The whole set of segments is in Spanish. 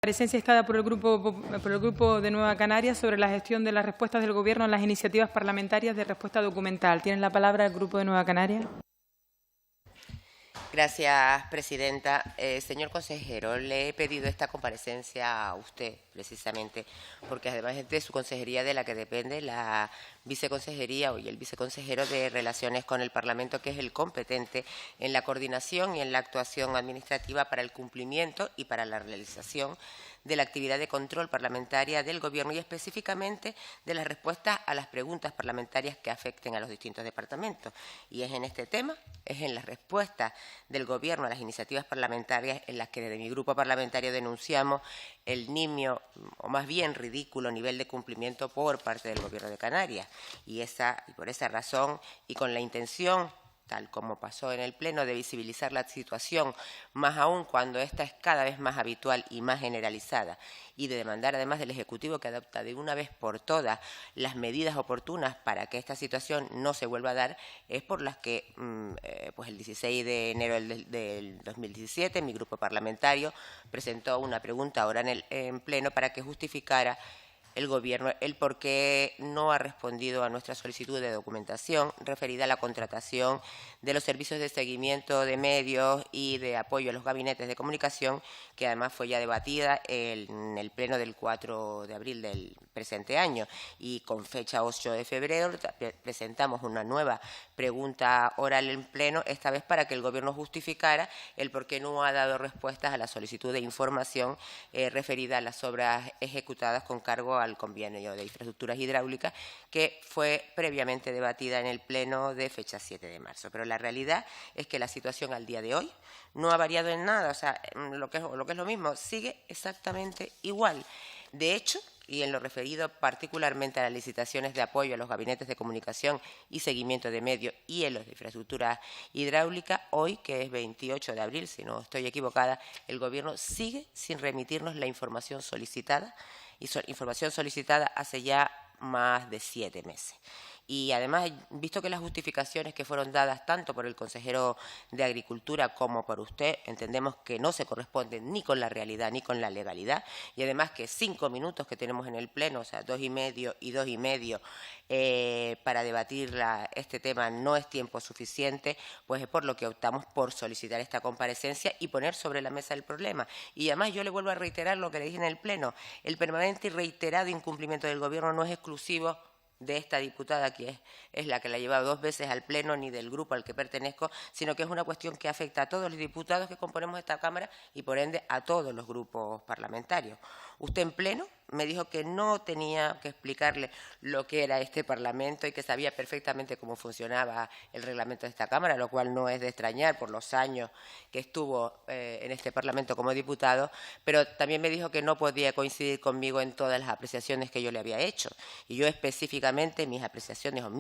Comparecencia dictada por el Grupo de Nueva Canarias sobre la gestión de las respuestas del Gobierno a las iniciativas parlamentarias de respuesta documental. Tiene la palabra el Grupo de Nueva Canarias. Gracias, presidenta. Señor consejero, le he pedido esta comparecencia a usted, precisamente, porque además es de su consejería de la que depende la viceconsejería y el viceconsejero de Relaciones con el Parlamento, que es el competente en la coordinación y en la actuación administrativa para el cumplimiento y para la realización de la actividad de control parlamentaria del Gobierno y específicamente de las respuestas a las preguntas parlamentarias que afecten a los distintos departamentos. Y es en este tema, es en las respuestas del Gobierno a las iniciativas parlamentarias en las que desde mi grupo parlamentario denunciamos el nimio, o más bien ridículo, nivel de cumplimiento por parte del Gobierno de Canarias. Y por esa razón y con la intención, tal como pasó en el Pleno, de visibilizar la situación, más aún cuando esta es cada vez más habitual y más generalizada, y de demandar además del Ejecutivo que adopta de una vez por todas las medidas oportunas para que esta situación no se vuelva a dar, es por las que pues el 16 de enero del 2017 mi grupo parlamentario presentó una pregunta oral en Pleno para que justificara el Gobierno el por qué no ha respondido a nuestra solicitud de documentación referida a la contratación de los servicios de seguimiento de medios y de apoyo a los gabinetes de comunicación, que además fue ya debatida en el Pleno del 4 de abril del presente año. Y con fecha 8 de febrero presentamos una nueva pregunta oral en Pleno, esta vez para que el Gobierno justificara el por qué no ha dado respuestas a la solicitud de información referida a las obras ejecutadas con cargo al convenio de infraestructuras hidráulicas, que fue previamente debatida en el Pleno de fecha 7 de marzo. Pero la realidad es que la situación al día de hoy no ha variado en nada, o sea, lo que es lo mismo, sigue exactamente igual. De hecho, y en lo referido particularmente a las licitaciones de apoyo a los gabinetes de comunicación y seguimiento de medios y en los de infraestructura hidráulica, hoy, que es 28 de abril, si no estoy equivocada, el Gobierno sigue sin remitirnos la información solicitada, información solicitada hace ya más de 7 meses. Y además, visto que las justificaciones que fueron dadas tanto por el consejero de Agricultura como por usted, entendemos que no se corresponden ni con la realidad ni con la legalidad, y además que 5 minutos que tenemos en el Pleno, o sea, 2 y medio y 2 y medio, para debatir este tema no es tiempo suficiente, pues es por lo que optamos por solicitar esta comparecencia y poner sobre la mesa el problema. Y además yo le vuelvo a reiterar lo que le dije en el Pleno, el permanente y reiterado incumplimiento del Gobierno no es exclusivo de esta diputada, que es la que la ha llevado 2 veces al Pleno, ni del grupo al que pertenezco, sino que es una cuestión que afecta a todos los diputados que componemos esta Cámara y, por ende, a todos los grupos parlamentarios. Usted en Pleno me dijo que no tenía que explicarle lo que era este Parlamento y que sabía perfectamente cómo funcionaba el reglamento de esta Cámara, lo cual no es de extrañar por los años que estuvo en este Parlamento como diputado, pero también me dijo que no podía coincidir conmigo en todas las apreciaciones que yo le había hecho. Y yo específicamente mis apreciaciones o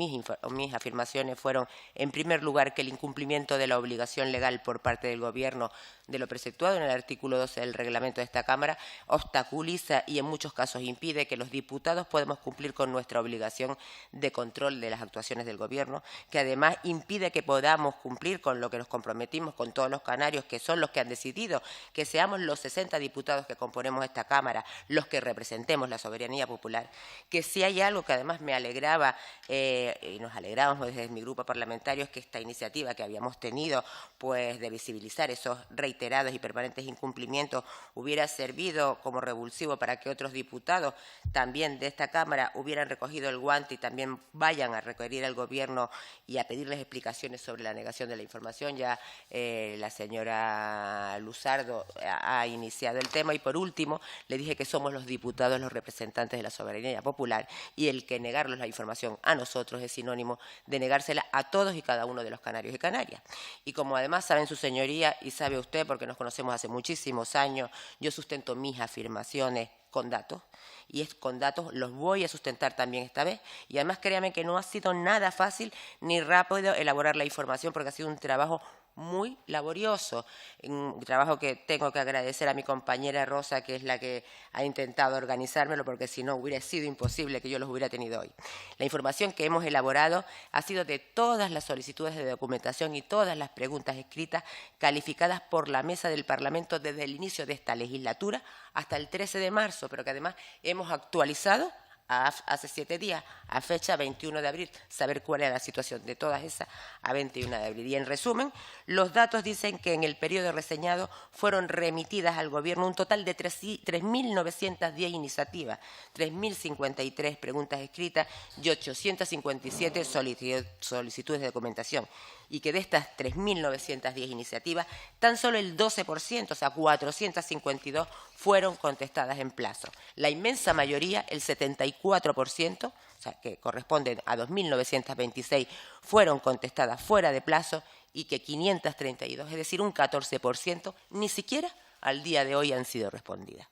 mis afirmaciones fueron, en primer lugar, que el incumplimiento de la obligación legal por parte del Gobierno de lo preceptuado en el artículo 12 del reglamento de esta Cámara obstaculiza y en muchos casos impide que los diputados podamos cumplir con nuestra obligación de control de las actuaciones del Gobierno, que además impide que podamos cumplir con lo que nos comprometimos con todos los canarios, que son los que han decidido que seamos los 60 diputados que componemos esta Cámara los que representemos la soberanía popular, que si hay algo que además me alegraba y nos alegramos desde mi grupo parlamentario es que esta iniciativa que habíamos tenido pues de visibilizar esos reiterados y permanentes incumplimientos hubiera servido como revulsivo para que otros diputados también de esta Cámara hubieran recogido el guante y también vayan a requerir al Gobierno y a pedirles explicaciones sobre la negación de la información. Ya la señora Luzardo ha iniciado el tema y por último le dije que somos los diputados los representantes de la soberanía popular y el que negarnos la información a nosotros es sinónimo de negársela a todos y cada uno de los canarios y canarias. Y como además saben su señoría y sabe usted, porque nos conocemos hace muchísimos años, yo sustento mis afirmaciones con datos y con datos los voy a sustentar también esta vez. Y además créame que no ha sido nada fácil ni rápido elaborar la información porque ha sido un trabajo muy laborioso, un trabajo que tengo que agradecer a mi compañera Rosa, que es la que ha intentado organizármelo, porque si no hubiera sido imposible que yo los hubiera tenido hoy. La información que hemos elaborado ha sido de todas las solicitudes de documentación y todas las preguntas escritas calificadas por la Mesa del Parlamento desde el inicio de esta legislatura hasta el 13 de marzo, pero que además hemos actualizado hace 7 días, a fecha 21 de abril, saber cuál era la situación de todas esas a 21 de abril. Y en resumen, los datos dicen que en el periodo reseñado fueron remitidas al Gobierno un total de 3.910 iniciativas, 3.053 preguntas escritas y 857 solicitudes de documentación. Y que de estas 3.910 iniciativas, tan solo el 12%, o sea, 452, fueron contestadas en plazo. La inmensa mayoría, el 74%, o sea, que corresponden a 2.926, fueron contestadas fuera de plazo y que 532, es decir, un 14%, ni siquiera al día de hoy han sido respondidas.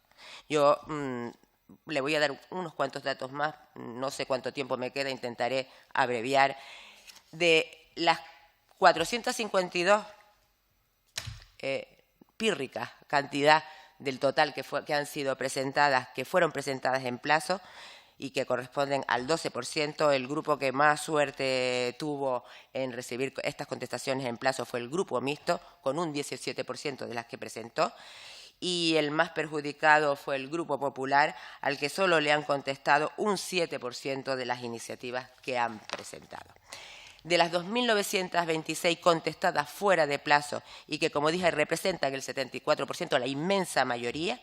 Yo le voy a dar unos cuantos datos más, no sé cuánto tiempo me queda, intentaré abreviar. De las 452 pírrica cantidad del total que han sido presentadas, que fueron presentadas en plazo y que corresponden al 12%. El grupo que más suerte tuvo en recibir estas contestaciones en plazo fue el Grupo Mixto, con un 17% de las que presentó, y el más perjudicado fue el Grupo Popular, al que solo le han contestado un 7% de las iniciativas que han presentado. De las 2.926 contestadas fuera de plazo y que, como dije, representan el 74%, la inmensa mayoría,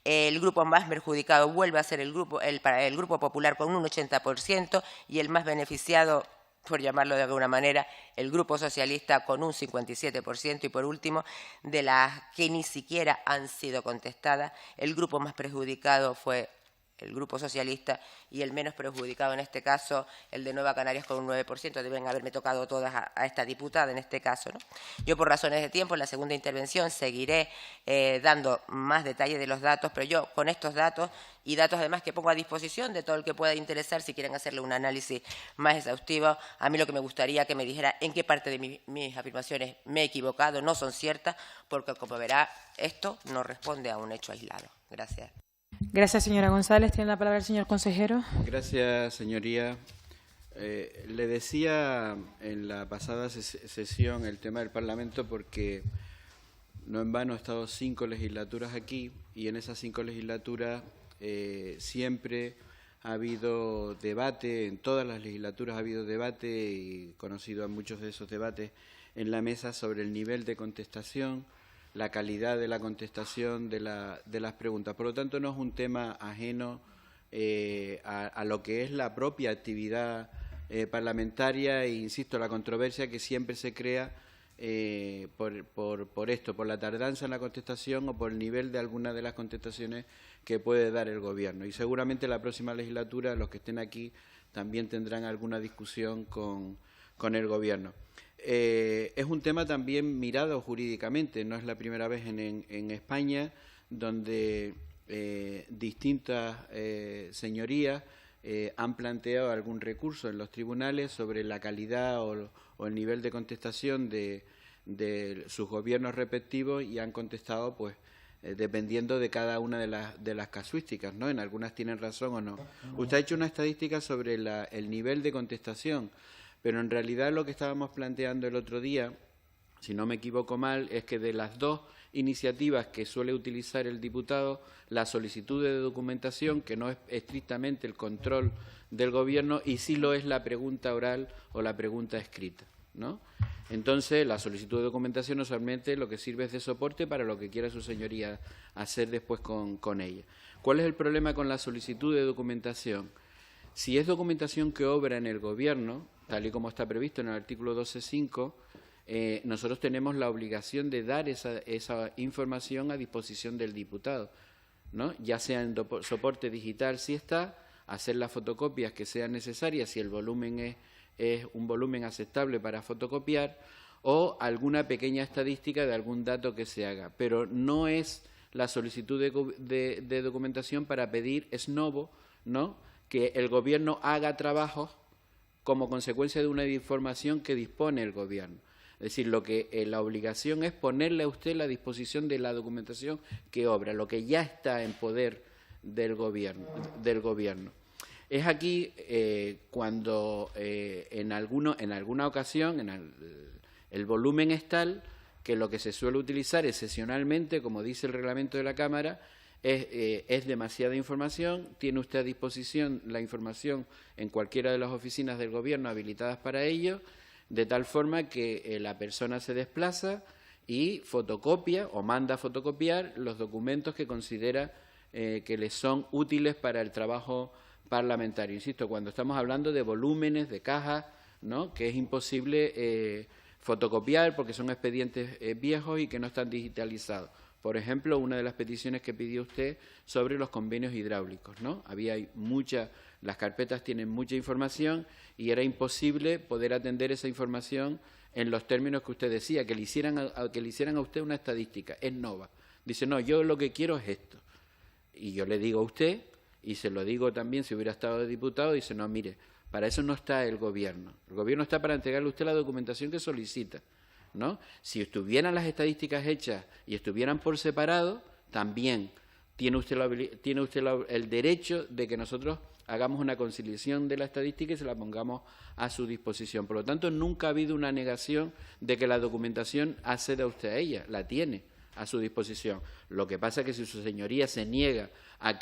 el grupo más perjudicado vuelve a ser el Grupo Popular con un 80% y el más beneficiado, por llamarlo de alguna manera, el Grupo Socialista con un 57%. Y por último, de las que ni siquiera han sido contestadas, el grupo más perjudicado fue el Grupo Socialista y el menos perjudicado en este caso, el de Nueva Canarias con un 9%. Deben haberme tocado todas a esta diputada en este caso, ¿no? Yo, por razones de tiempo, en la segunda intervención seguiré dando más detalle de los datos, pero yo con estos datos y datos además que pongo a disposición de todo el que pueda interesar, si quieren hacerle un análisis más exhaustivo, a mí lo que me gustaría que me dijera en qué parte de mis afirmaciones me he equivocado, no son ciertas, porque como verá, esto no responde a un hecho aislado. Gracias. Gracias, señora González. Tiene la palabra el señor consejero. Gracias, señoría. Le decía en la pasada sesión el tema del Parlamento porque no en vano he estado 5 legislaturas aquí y en esas 5 legislaturas siempre ha habido debate, en todas las legislaturas ha habido debate y conocido a muchos de esos debates en la mesa sobre el nivel de contestación, la calidad de la contestación de las preguntas. Por lo tanto, no es un tema ajeno a lo que es la propia actividad parlamentaria e, insisto, la controversia que siempre se crea por esto, por la tardanza en la contestación o por el nivel de alguna de las contestaciones que puede dar el Gobierno. Y seguramente la próxima legislatura, los que estén aquí, también tendrán alguna discusión con el Gobierno. Es un tema también mirado jurídicamente, no es la primera vez en España donde distintas señorías han planteado algún recurso en los tribunales sobre la calidad o el nivel de contestación de sus gobiernos respectivos y han contestado pues dependiendo de cada una de las casuísticas, ¿no? En algunas tienen razón o no. Usted ha hecho una estadística sobre el nivel de contestación, pero en realidad lo que estábamos planteando el otro día, si no me equivoco mal, es que de las 2 iniciativas que suele utilizar el diputado, la solicitud de documentación, que no es estrictamente el control del Gobierno, y sí lo es la pregunta oral o la pregunta escrita, ¿no? Entonces, la solicitud de documentación usualmente lo que sirve es de soporte para lo que quiera su señoría hacer después con ella. ¿Cuál es el problema con la solicitud de documentación? Si es documentación que obra en el Gobierno, tal y como está previsto en el artículo 12.5, nosotros tenemos la obligación de dar esa información a disposición del diputado, ¿no? Ya sea en soporte digital si está, hacer las fotocopias que sean necesarias si el volumen es un volumen aceptable para fotocopiar, o alguna pequeña estadística de algún dato que se haga, pero no es la solicitud de documentación para pedir ex novo, ¿no?, que el Gobierno haga trabajos como consecuencia de una información que dispone el Gobierno. Es decir, lo que la obligación es ponerle a usted la disposición de la documentación que obra, lo que ya está en poder del gobierno. Es aquí cuando en alguna ocasión el volumen es tal que lo que se suele utilizar excepcionalmente, como dice el reglamento de la Cámara, es demasiada información. Tiene usted a disposición la información en cualquiera de las oficinas del Gobierno habilitadas para ello, de tal forma que la persona se desplaza y fotocopia o manda a fotocopiar los documentos que considera que les son útiles para el trabajo parlamentario. Insisto, cuando estamos hablando de volúmenes, de cajas, ¿no?, que es imposible fotocopiar porque son expedientes viejos y que no están digitalizados. Por ejemplo, una de las peticiones que pidió usted sobre los convenios hidráulicos, ¿no? Las carpetas tienen mucha información y era imposible poder atender esa información en los términos que usted decía, que le hicieran a usted una estadística. Es nova. Dice, no, yo lo que quiero es esto. Y yo le digo a usted, y se lo digo también si hubiera estado de diputado, dice, no, mire, para eso no está el Gobierno. El Gobierno está para entregarle a usted la documentación que solicita, ¿no? Si estuvieran las estadísticas hechas y estuvieran por separado, también tiene usted el derecho de que nosotros hagamos una conciliación de la estadística y se la pongamos a su disposición. Por lo tanto, nunca ha habido una negación de que la documentación acceda usted a ella, la tiene a su disposición. Lo que pasa es que si su señoría se niega a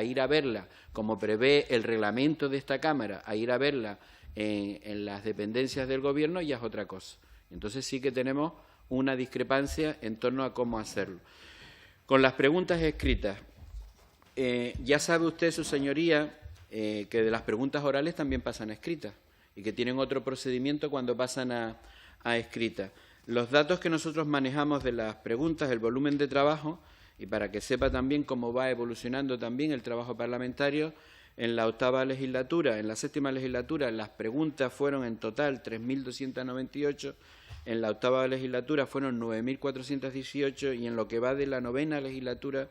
ir a verla, como prevé el reglamento de esta Cámara, a ir a verla en las dependencias del Gobierno, ya es otra cosa. Entonces sí que tenemos una discrepancia en torno a cómo hacerlo. Con las preguntas escritas, ya sabe usted, su señoría, que de las preguntas orales también pasan a escritas y que tienen otro procedimiento cuando pasan a escritas. Los datos que nosotros manejamos de las preguntas, el volumen de trabajo, y para que sepa también cómo va evolucionando también el trabajo parlamentario, en la octava legislatura, en la séptima legislatura, las preguntas fueron en total 3.298, en la octava legislatura fueron 9.418 y en lo que va de la novena legislatura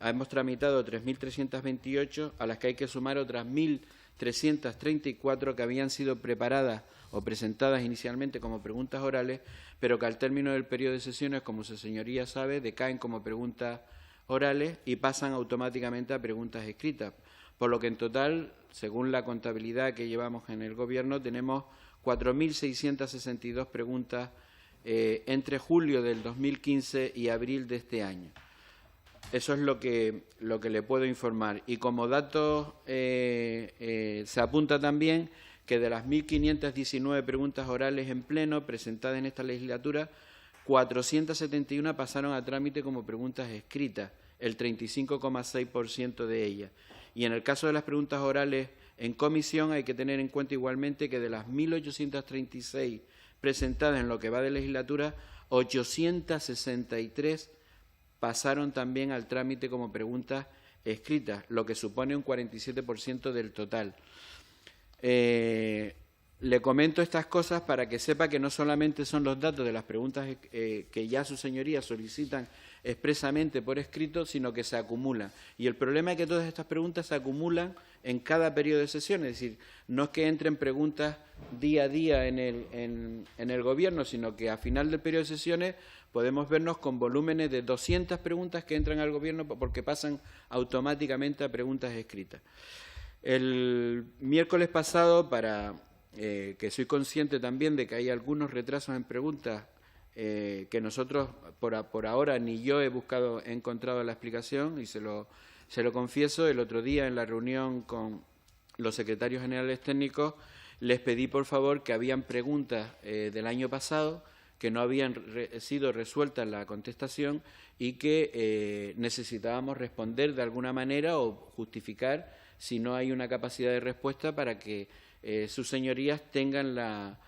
hemos tramitado 3.328, a las que hay que sumar otras 1.334 que habían sido preparadas o presentadas inicialmente como preguntas orales, pero que al término del periodo de sesiones, como su señoría sabe, decaen como preguntas orales y pasan automáticamente a preguntas escritas. Por lo que en total, según la contabilidad que llevamos en el Gobierno, tenemos 4.662 preguntas entre julio del 2015 y abril de este año. Eso es lo que le puedo informar. Y como dato se apunta también que de las 1.519 preguntas orales en pleno presentadas en esta legislatura, 471 pasaron a trámite como preguntas escritas, el 35,6% de ellas. Y en el caso de las preguntas orales en comisión hay que tener en cuenta igualmente que de las 1.836 presentadas en lo que va de legislatura, 863 pasaron también al trámite como preguntas escritas, lo que supone un 47% del total. Le comento estas cosas para que sepa que no solamente son los datos de las preguntas que ya sus señorías solicitan expresamente por escrito, sino que se acumulan. Y el problema es que todas estas preguntas se acumulan en cada periodo de sesión, es decir, no es que entren preguntas día a día en el Gobierno, sino que a final del periodo de sesiones podemos vernos con volúmenes de 200 preguntas que entran al Gobierno porque pasan automáticamente a preguntas escritas. El miércoles pasado, que soy consciente también de que hay algunos retrasos en preguntas que nosotros por ahora ni yo he encontrado la explicación y se lo confieso, el otro día en la reunión con los secretarios generales técnicos les pedí por favor que habían preguntas del año pasado que no habían sido resueltas la contestación y que necesitábamos responder de alguna manera o justificar si no hay una capacidad de respuesta para que sus señorías tengan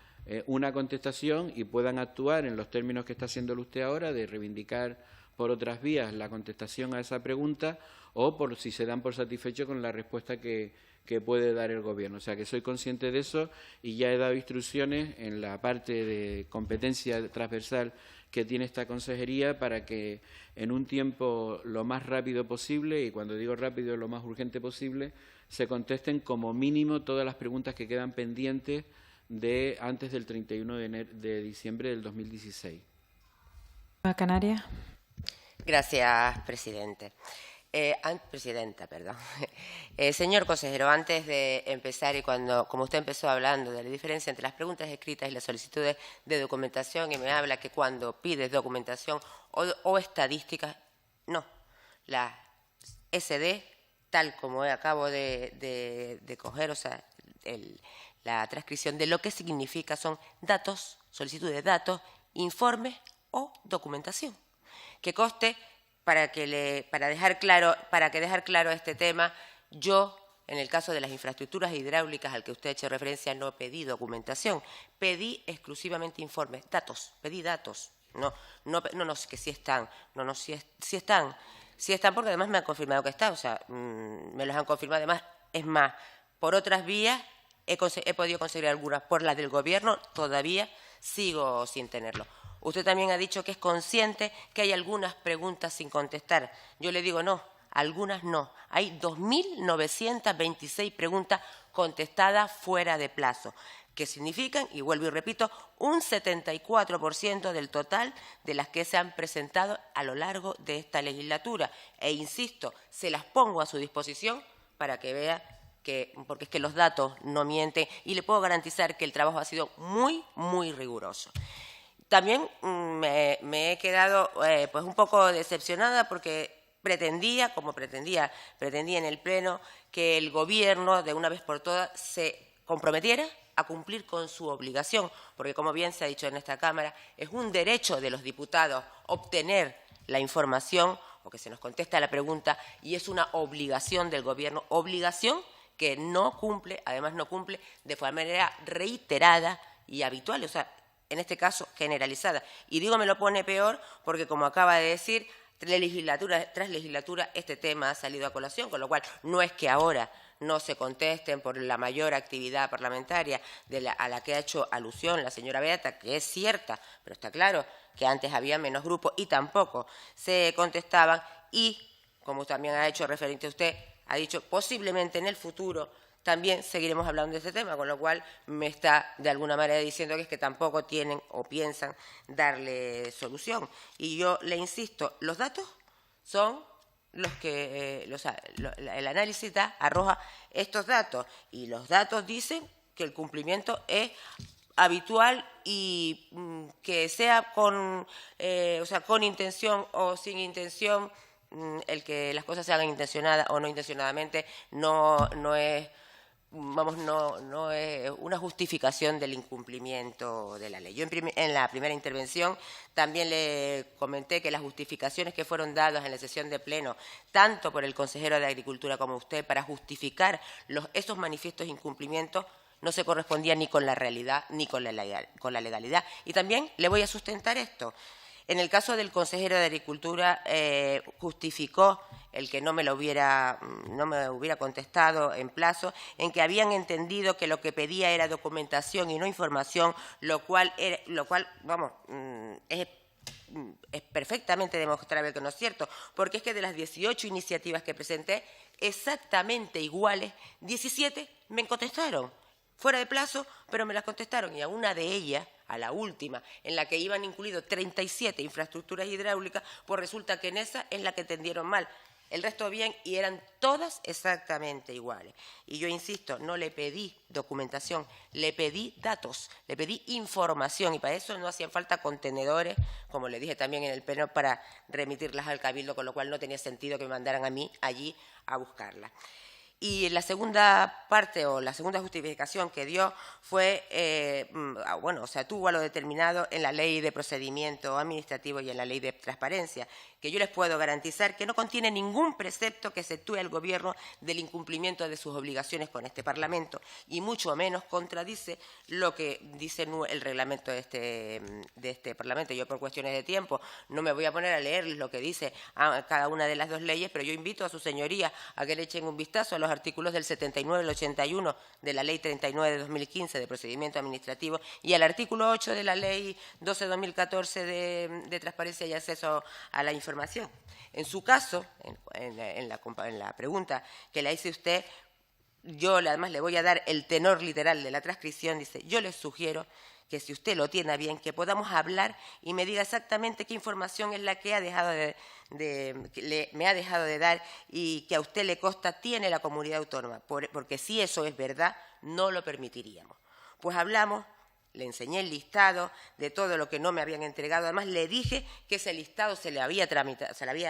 una contestación y puedan actuar en los términos que está haciéndolo usted ahora, de reivindicar por otras vías la contestación a esa pregunta o por si se dan por satisfechos con la respuesta que puede dar el Gobierno. O sea, que soy consciente de eso y ya he dado instrucciones en la parte de competencia transversal que tiene esta consejería para que en un tiempo lo más rápido posible, y cuando digo rápido lo más urgente posible, se contesten como mínimo todas las preguntas que quedan pendientes de antes del 31 de diciembre del 2016. Canarias. Gracias, presidente. Presidenta, perdón. Señor consejero, antes de empezar y como usted empezó hablando de la diferencia entre las preguntas escritas y las solicitudes de documentación, y me habla que cuando pides documentación o estadísticas, no, la SD, tal como acabo de coger, o sea, la transcripción de lo que significa son datos, solicitud de datos, informes o documentación. Que conste, para dejar claro este tema, yo, en el caso de las infraestructuras hidráulicas al que usted ha hecho referencia, no pedí documentación, pedí exclusivamente informes, datos, pedí datos. No, que sí están, sí están porque además me han confirmado que está, o sea, me los han confirmado, además, es más, por otras vías he podido conseguir algunas, por las del Gobierno todavía sigo sin tenerlo. Usted también ha dicho que es consciente que hay algunas preguntas sin contestar. Yo le digo no, algunas no. Hay 2.926 preguntas contestadas fuera de plazo, que significan, y vuelvo y repito, un 74% del total de las que se han presentado a lo largo de esta legislatura. E insisto, se las pongo a su disposición para que vea porque es que los datos no mienten y le puedo garantizar que el trabajo ha sido muy, muy riguroso. También me he quedado pues un poco decepcionada porque pretendía en el Pleno que el Gobierno de una vez por todas se comprometiera a cumplir con su obligación, porque como bien se ha dicho en esta Cámara, es un derecho de los diputados obtener la información o que se nos contesta la pregunta y es una obligación del Gobierno, obligación que no cumple, además no cumple de manera reiterada y habitual, o sea, en este caso generalizada. Y digo, me lo pone peor porque, como acaba de decir, legislatura tras legislatura este tema ha salido a colación, con lo cual no es que ahora no se contesten por la mayor actividad parlamentaria a la que ha hecho alusión la señora Beata, que es cierta, pero está claro que antes había menos grupos y tampoco se contestaban y, como también ha hecho referente usted, ha dicho posiblemente en el futuro también seguiremos hablando de este tema, con lo cual me está de alguna manera diciendo que es que tampoco tienen o piensan darle solución. Y yo le insisto, los datos son los que el análisis arroja estos datos y los datos dicen que el cumplimiento es habitual y que sea con intención o sin intención, el que las cosas se hagan intencionadas o no intencionadamente no es una justificación del incumplimiento de la ley. Yo en la primera intervención también le comenté que las justificaciones que fueron dadas en la sesión de pleno, tanto por el consejero de Agricultura como usted, para justificar esos manifiestos incumplimientos, no se correspondían ni con la realidad ni con la legalidad. Y también le voy a sustentar esto. En el caso del consejero de Agricultura, justificó el que no me hubiera contestado en plazo, en que habían entendido que lo que pedía era documentación y no información, lo cual es perfectamente demostrable que no es cierto, porque es que de las 18 iniciativas que presenté, exactamente iguales, 17 me contestaron. Fuera de plazo, pero me las contestaron, y a una de ellas, a la última, en la que iban incluidos 37 infraestructuras hidráulicas, pues resulta que en esa es la que entendieron mal. El resto bien, y eran todas exactamente iguales. Y yo insisto, no le pedí documentación, le pedí datos, le pedí información, y para eso no hacían falta contenedores, como le dije también en el pleno, para remitirlas al Cabildo, con lo cual no tenía sentido que me mandaran a mí allí a buscarlas. Y la segunda parte o la segunda justificación que dio fue, tuvo a lo determinado en la Ley de Procedimiento Administrativo y en la Ley de Transparencia, que yo les puedo garantizar que no contiene ningún precepto que sectúe al Gobierno del incumplimiento de sus obligaciones con este Parlamento y mucho menos contradice lo que dice el reglamento de este Parlamento. Yo, por cuestiones de tiempo, no me voy a poner a leer lo que dice a cada una de las dos leyes, pero yo invito a su señoría a que le echen un vistazo a los artículos del 79 al 81 de la Ley 39 de 2015 de Procedimiento Administrativo y al artículo 8 de la Ley 12 de 2014 de Transparencia y Acceso a la Información. En su caso, en la pregunta que le hice usted, yo además le voy a dar el tenor literal de la transcripción, dice, yo les sugiero que si usted lo tiene bien, que podamos hablar y me diga exactamente qué información es la que ha dejado me ha dejado de dar y que a usted le consta tiene la comunidad autónoma, porque si eso es verdad, no lo permitiríamos. Pues hablamos, le enseñé el listado de todo lo que no me habían entregado, además le dije que ese listado se le había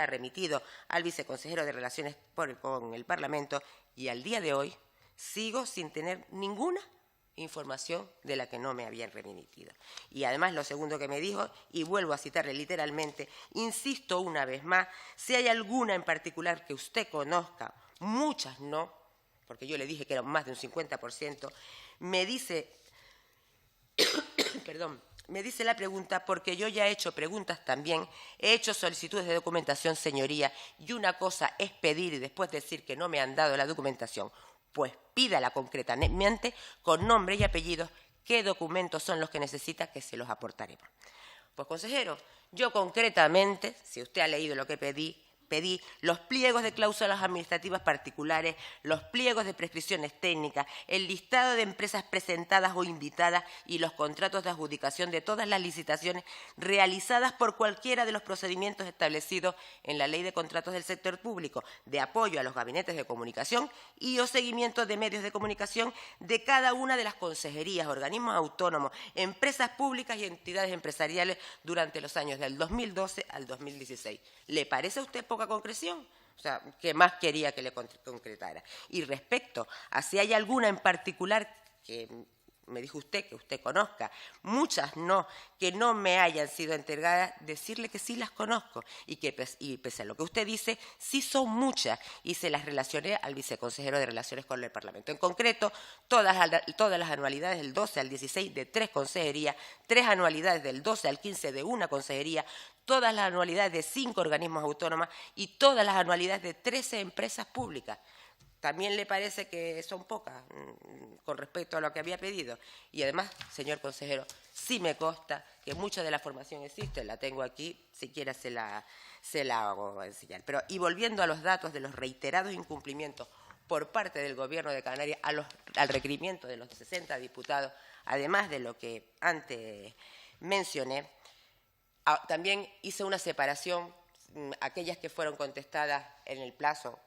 remitido al viceconsejero de Relaciones con el Parlamento y al día de hoy sigo sin tener ninguna información de la que no me habían remitido. Y además lo segundo que me dijo, y vuelvo a citarle literalmente, insisto una vez más, si hay alguna en particular que usted conozca, muchas no, porque yo le dije que era más de un 50%, me dice, perdón, me dice la pregunta porque yo ya he hecho preguntas también, he hecho solicitudes de documentación, señoría, y una cosa es pedir y después decir que no me han dado la documentación. Pues pídala concretamente, con nombre y apellidos, qué documentos son los que necesita, que se los aportaremos. Pues, consejero, yo concretamente, si usted ha leído lo que pedí los pliegos de cláusulas administrativas particulares, los pliegos de prescripciones técnicas, el listado de empresas presentadas o invitadas y los contratos de adjudicación de todas las licitaciones realizadas por cualquiera de los procedimientos establecidos en la Ley de Contratos del Sector Público, de apoyo a los gabinetes de comunicación y o seguimiento de medios de comunicación de cada una de las consejerías, organismos autónomos, empresas públicas y entidades empresariales durante los años del 2012 al 2016. ¿Le parece a usted poca concreción? O sea, ¿qué más quería que le concretara? Y respecto a si hay alguna en particular que me dijo usted que usted conozca, muchas no, que no me hayan sido entregadas, decirle que sí las conozco y que pese a lo que usted dice, sí son muchas y se las relacioné al viceconsejero de Relaciones con el Parlamento. En concreto, todas las anualidades del 12 al 16 de 3 consejerías, 3 anualidades del 12 al 15 de una consejería, todas las anualidades de 5 organismos autónomos y todas las anualidades de 13 empresas públicas. ¿También le parece que son pocas con respecto a lo que había pedido? Y además, señor consejero, sí me consta que mucha de la formación existe, la tengo aquí, si quiere se la hago enseñar. Pero, y volviendo a los datos de los reiterados incumplimientos por parte del Gobierno de Canarias al requerimiento de los 60 diputados, además de lo que antes mencioné, también hice una separación, aquellas que fueron contestadas en el plazo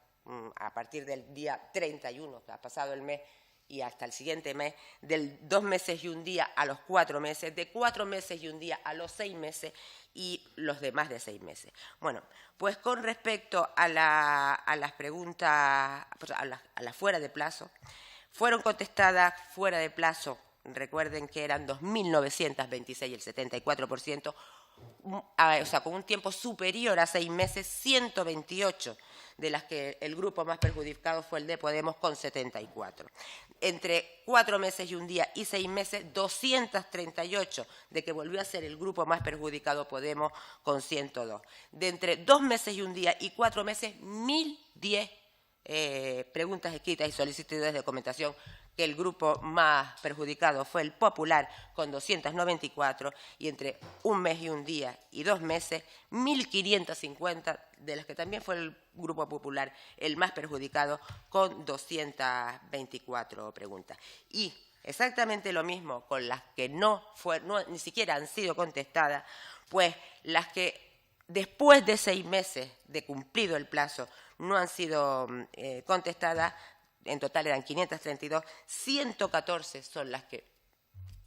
a partir del día 31, que ha pasado el mes, y hasta el siguiente mes, del 2 meses y un día a los 4 meses, de 4 meses y un día a los 6 meses y los demás de 6 meses. Bueno, pues con respecto a las preguntas, pues a las fuera de plazo, fueron contestadas fuera de plazo, recuerden que eran 2.926, el 74%, o sea, con un tiempo superior a 6 meses, 128, de las que el grupo más perjudicado fue el de Podemos, con 74. Entre 4 meses y un día y 6 meses, 238, de que volvió a ser el grupo más perjudicado Podemos, con 102. De entre 2 meses y un día y 4 meses, 1.010 preguntas escritas y solicitudes de documentación, que el grupo más perjudicado fue el Popular, con 294, y entre 1 mes y un día y 2 meses, 1.550, de las que también fue el Grupo Popular el más perjudicado, con 224 preguntas. Y exactamente lo mismo con las que ni siquiera han sido contestadas, pues las que después de 6 meses de cumplido el plazo no han sido contestadas, en total eran 532, 114 son las que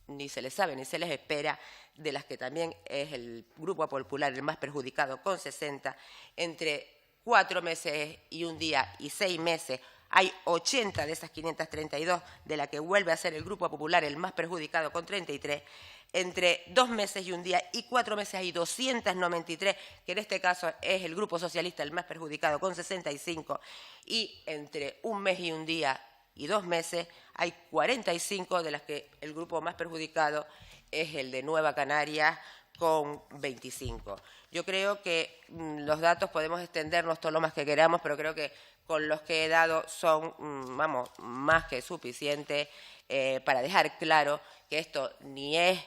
ni se les sabe ni se les espera, de las que también es el Grupo Popular el más perjudicado, con 60. Entre 4 meses y un día y 6 meses hay 80 de esas 532, de la que vuelve a ser el Grupo Popular el más perjudicado, con 33. Entre 2 meses y un día y 4 meses hay 293, que en este caso es el Grupo Socialista el más perjudicado, con 65. Y entre 1 mes y un día y 2 meses hay 45, de las que el grupo más perjudicado es el de Nueva Canarias, con 25. Yo creo que los datos podemos extendernos todo lo más que queramos, pero creo que con los que he dado son, vamos, más que suficientes para dejar claro que esto ni es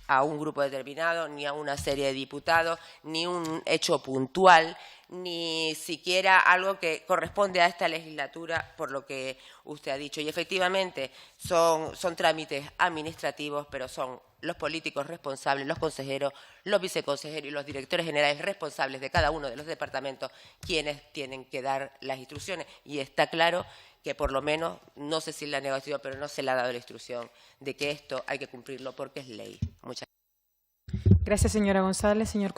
a un grupo determinado, ni a una serie de diputados, ni un hecho puntual, ni siquiera algo que corresponde a esta legislatura, por lo que usted ha dicho. Y efectivamente son trámites administrativos, pero son los políticos responsables, los consejeros, los viceconsejeros y los directores generales responsables de cada uno de los departamentos quienes tienen que dar las instrucciones. Y está claro que por lo menos, no sé si la negociación, pero no se le ha dado la instrucción de que esto hay que cumplirlo porque es ley. Muchas gracias. Gracias, señora González. Señor